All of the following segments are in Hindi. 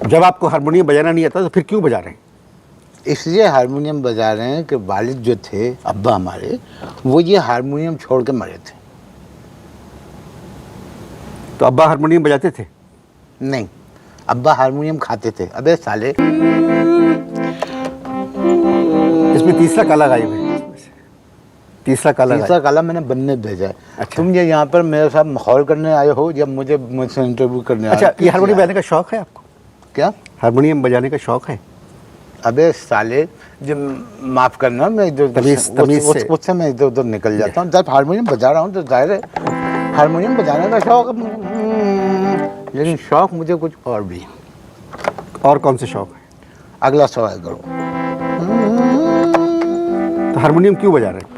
जब आपको हारमोनियम बजाना नहीं आता तो फिर क्यों बजा रहे हैं? इसलिए हारमोनियम बजा रहे हैं कि वालिद जो थे अब्बा हमारे, वो ये हारमोनियम छोड़ के मरे थे। तो अब्बा हारमोनियम बजाते थे? नहीं, अब्बा हारमोनियम खाते थे। अबे साले, इसमें तीसरा काला गायब है। तीसरा काला मैंने बनने भेजा है। अच्छा। तुम ये यहाँ पर मेरे साथ माहौल करने आए हो या मुझसे इंटरव्यू करने आए हो? अच्छा, ये हारमोनियम बजाने का शौक है आपको? क्या हारमोनियम बजाने का शौक है? अबे साले, जब माफ करना, मैं उससे मैं इधर उधर निकल जाता हूँ। जब हारमोनियम बजा रहा हूँ तो जाहिर है हारमोनियम बजाने का शौक, लेकिन शौक मुझे कुछ और भी। और कौन से शौक है? अगला सवाल करो। तो हारमोनियम क्यों बजा रहे हैं?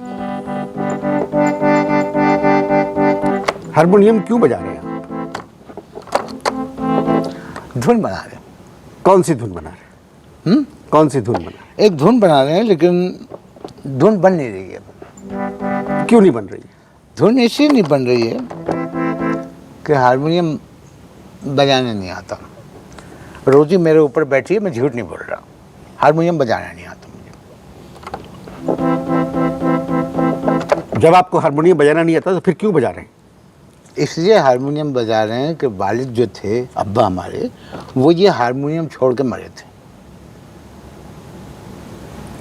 हारमोनियम क्यों बजा रहे हैं आप? धुन बना रहे हैं। कौन सी धुन बना रहे हैं? कौन सी धुन बना रहे हैं? एक धुन बना रहे हैं, लेकिन धुन बन नहीं रही है। क्यों नहीं बन रही है? धुन इसलिए नहीं बन रही है कि हारमोनियम बजाने नहीं आता। रोजी मेरे ऊपर बैठी है, मैं झूठ नहीं बोल रहा। हारमोनियम बजाना नहीं आता मुझे। जब आपको हारमोनियम बजाना नहीं आता तो फिर क्यों बजा रहे हैं? इसलिए हारमोनियम बजा रहे हैं कि वालिद जो थे अब्बा हमारे, वो ये हारमोनियम छोड़ के मरे थे।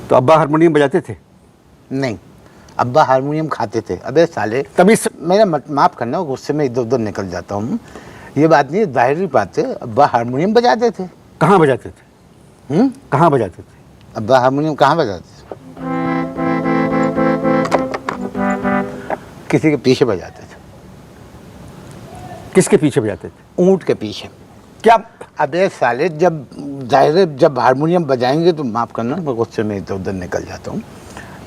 तो अब्बा हारमोनियम बजाते थे? नहीं, अब्बा हारमोनियम खाते थे। अबे साले, तभी मेरा माफ करना, गुस्से में इधर उधर निकल जाता हूँ। ये बात नहीं, जाहिर बात है, अब्बा हारमोनियम बजाते थे। कहाँ बजाते थे? कहाँ बजाते थे? अब्बा हारमोनियम कहाँ बजाते थे? किसी के पीछे बजाते थे। किसके पीछे बजाते थे? ऊंट के पीछे। क्या? अबे साले, जब जाहिर है जब हारमोनियम बजाएंगे तो माफ करना, मैं गुस्से में इधर उधर निकल जाता हूँ।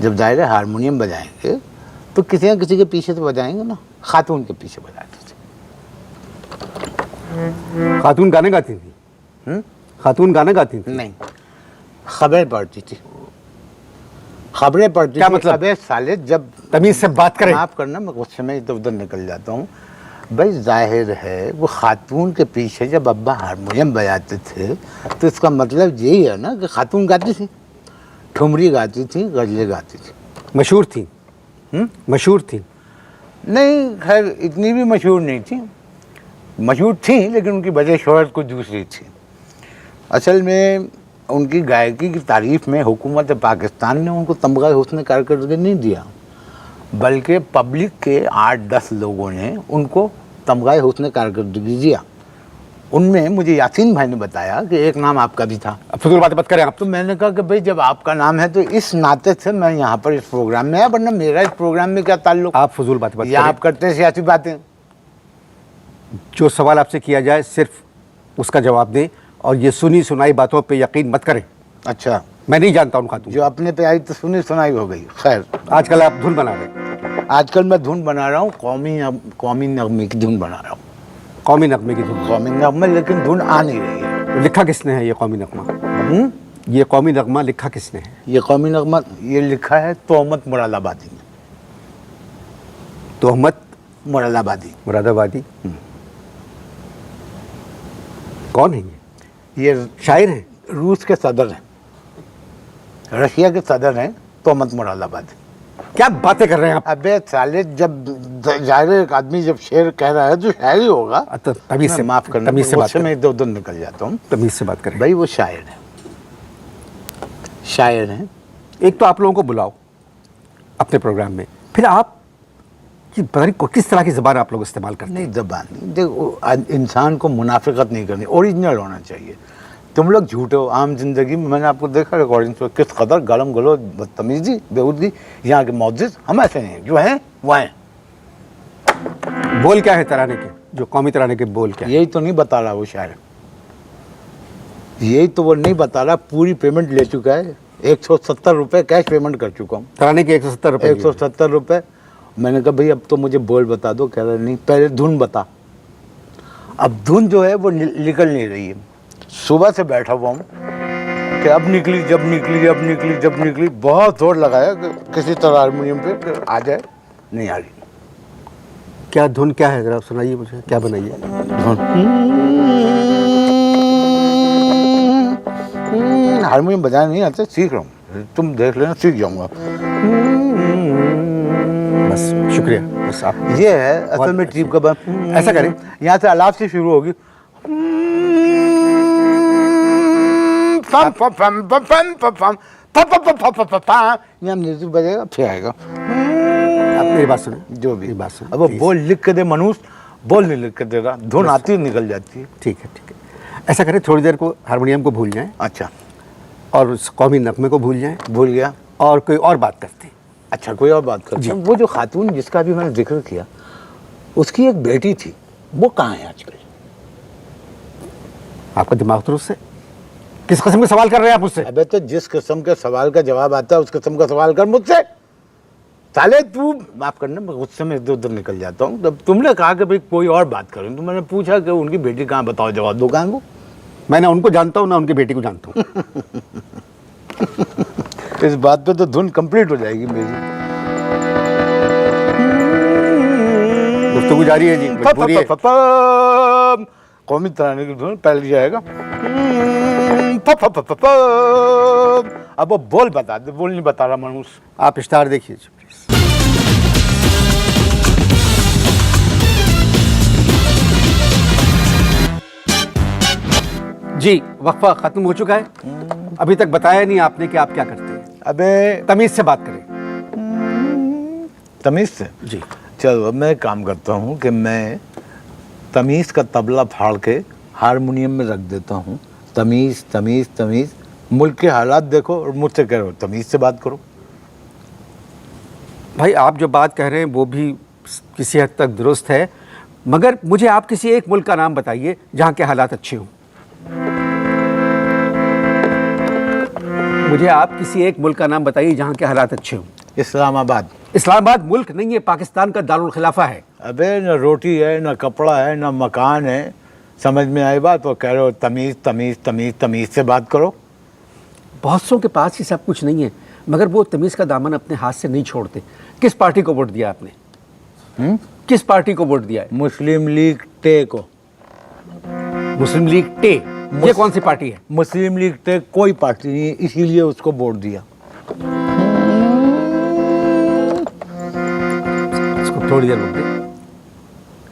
जब जाहिर है हारमोनियम बजाएंगे तो किसी न किसी के पीछे तो बजाएंगे ना। खातून के पीछे बजाते थे। खातून गाने गाती थी? खातून गाने गाती थी? नहीं, खबरें पढ़ती थी। खबरें पढ़ती क्या थी। मतलब? अबे साले, जब तमीज से बात करें। माफ करना, मैं गुस्से में इधर उधर निकल जाता हूँ। भाई जाहिर है वो खातून के पीछे जब अब्बा हारमोनियम बजाते थे तो इसका मतलब यही है ना कि खातून गाती थी, ठुमरी गाती थी, गजलें गाती थी। मशहूर थी? मशहूर थी? नहीं, खैर इतनी भी मशहूर नहीं थी। मशहूर थी, लेकिन उनकी वजह शोहरत कुछ दूसरी थी। असल में उनकी गायकी की तारीफ में हुकूमत पाकिस्तान ने उनको तमगा हुस्न कारकर्दगी नहीं दिया, बल्कि पब्लिक के 8-10 लोगों ने उनको तमगा हुस्न कारकर्दगी दिया। उनमें मुझे यासीन भाई ने बताया कि एक नाम आपका भी था। फजूल बातें मत करें आप। तो मैंने कहा कि भाई जब आपका नाम है तो इस नाते से मैं यहाँ पर इस प्रोग्राम में आया, वरना मेरा इस प्रोग्राम में क्या ताल्लुक। आप फजूल बातें मत या करें। आप करते हैं सियासी बातें। जो सवाल आपसे किया जाए सिर्फ उसका जवाब दें और ये सुनी सुनाई बातों पे यकीन मत करें। अच्छा, मैं नहीं जानता उन खातून। जो अपने पे आई तो सुनी सुनाई हो गई। खैर, आजकल आप धुन बना रहे हैं। आजकल मैं धुन बना रहा हूँ, कौमी नगमे की धुन बना रहा हूँ। कौमी नगमे की धुन? कौमी नगमे, लेकिन धुन आ नहीं रही है। लिखा किसने है ये कौमी नगमा? ये कौमी नगमा लिखा किसने है? ये कौमी नगमा ये लिखा है तोहमत मुरादाबादी ने। तोहमत मुरादाबादी। मुरादाबादी? कौन है ये? ये शायर है? रूस के सदर हैं, रशिया के सदर हैं, तोहमत मुरादाबादी। क्या बातें कर रहे हैं आप? अबे साले, जब जाहिर है एक आदमी जब शेर कह रहा है तो शायर ही होगा। तो तमीज से माफ करना, तमीज से बात मैं इधर उधर निकल जाता हूँ। तमीज से बात करें भाई, वो शायर है, शायर हैं। एक तो आप लोगों को बुलाओ अपने प्रोग्राम में, फिर आप कि पता नहीं किस तरह की ज़बान आप लोग इस्तेमाल करते हैं। नहीं, ज़बान नहीं। देखो, इंसान को मुनाफिकत नहीं करनी, ओरिजिनल होना चाहिए। तुम लोग झूठे हो। आम जिंदगी में मैंने आपको देखा रिकॉर्डिंग पे किस कदर गलम गलोच, बदतमीजी, बेहूदगी। यहाँ के मौजिज़ हम ऐसे नहीं, जो हैं वो हैं। बोल क्या है तराने के, जो कौमी तराने के बोल क्या है? यही तो नहीं बता रहा वो शायर, यही तो वो नहीं बता रहा। पूरी पेमेंट ले चुका है, 170 रुपये कैश पेमेंट कर चुका हूँ। तराने के 170 रुपये? 170 रुपये। मैंने कहा भाई अब तो मुझे बोल बता दो। कह रहे नहीं, पहले धुन बता। अब धुन जो है वो निकल नहीं रही है। सुबह से बैठा हुआ हूँ कि अब निकली, जब निकली, अब निकली, जब निकली। बहुत जोर लगाया कि किसी तरह हारमोनियम पे कि आ जाए, नहीं आ रही। क्या धुन क्या है, जरा सुनाइए मुझे, क्या बनाइए? धुन हारमोनियम बजाना नहीं आता, सीख रहा हूँ, तुम देख लेना, सीख जाऊंगा। बस शुक्रिया, बस आप ये है असल में ट्रिप का ऐसा करें। यहाँ से अलाप से शुरू होगी, यहाँ म्यूजिक बजेगा, फिर आएगा। आप मेरी बात सुने, जो भी बात सुने। अब वो please। बोल लिख के दे मनुष्य, बोल नहीं लिख के देगा, धुन आती निकल जाती है। ठीक है, ठीक है। ऐसा करें, थोड़ी देर को हारमोनियम को भूल जाएं अच्छा, और उस कौमी नगमे को भूल जाएं भूल गया। और कोई और बात करते हैं। अच्छा, कोई और बात करते हैं। वो जो खातून जिसका भी मैंने जिक्र किया, उसकी एक बेटी थी, वो कहाँ है आजकल? आपका दिमाग दुरुस्त है? किस किस्म के सवाल कर रहे हैं आप मुझसे? अबे तो जिस किस्म के सवाल का जवाब आता है उस किस्म का सवाल कर मुझसे। साले तू माफ करना, मैं गुस्से में इधर उधर निकल जाता हूँ। तब तुमने कहा कि भाई कोई और बात करें, तो मैंने पूछा कि उनकी बेटी कहाँ, बताओ, जवाब दो कहाँ को। मैं ना उनको जानता हूँ ना उनकी बेटी को जानता हूँ। इस बात पे तो धुन कंप्लीट हो जाएगी मेरी। गुफ्तगू जारी है जी, मजबूरी है। कौमी तराने की धुन पहले जाएगा। अब वो बोल बता दे, बोल नहीं बता रहा मनुष्य। आप स्टार देखिए जी, प्लीज। जी, वक्फा खत्म हो चुका है। अभी तक बताया नहीं आपने कि आप क्या करते हैं। अबे तमीज से बात करें। तमीज से जी, चलो, अब मैं काम करता हूँ कि मैं तमीज़ का तबला फाड़ के हारमोनियम में रख देता हूँ। तमीज़ तमीज़ तमीज़, मुल्क के हालात देखो और मुझसे कह रहे हो तमीज़ से बात करो। भाई आप जो बात कह रहे हैं वो भी किसी हद तक दुरुस्त है, मगर मुझे आप किसी एक मुल्क का नाम बताइए जहाँ के हालात अच्छे हों। मुझे आप किसी एक मुल्क का नाम बताइए जहाँ के हालात अच्छे हों। इस्लामाबाद। इस्लामाबाद मुल्क नहीं है, पाकिस्तान का दारुल खिलाफा है। अबे न रोटी है, न कपड़ा है, न मकान है, समझ में आई बात? तो कह रहे हो तमीज़ तमीज़ तमीज़ तमीज़ से बात करो। बहुत सौ के पास ये सब कुछ नहीं है, मगर वो तमीज़ का दामन अपने हाथ से नहीं छोड़ते। किस पार्टी को वोट दिया आपने? किस पार्टी को वोट दिया है? मुस्लिम लीग टे को। मुस्लिम लीग टे, ये कौन सी पार्टी है? मुस्लिम लीग टे कोई पार्टी नहीं है, इसीलिए उसको वोट दिया। इसको थोड़ी देर रुक दे।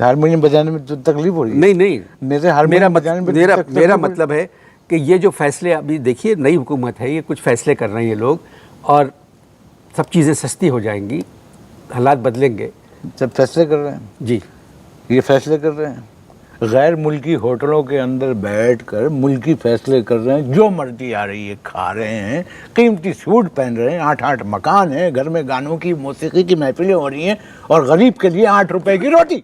हारमोनियम बजाने में तो तकलीफ हो रही है? नहीं नहीं, मेरे हारमोनियम बजाने में मेरा मतलब है कि ये जो फैसले अभी देखिए, नई हुकूमत है, ये कुछ फैसले कर रहे हैं ये लोग, और सब चीज़ें सस्ती हो जाएंगी, हालात बदलेंगे। सब फैसले कर रहे हैं जी, ये फैसले कर रहे हैं, गैर मुल्की होटलों के अंदर बैठकर मुल्की फैसले कर रहे हैं। जो मर्जी आ रही है खा रहे हैं, कीमती सूट पहन रहे हैं, 8-8 मकान है, घर में गानों की मौसीकी की महफिलें हो रही हैं, और गरीब के लिए 8 रुपए की रोटी।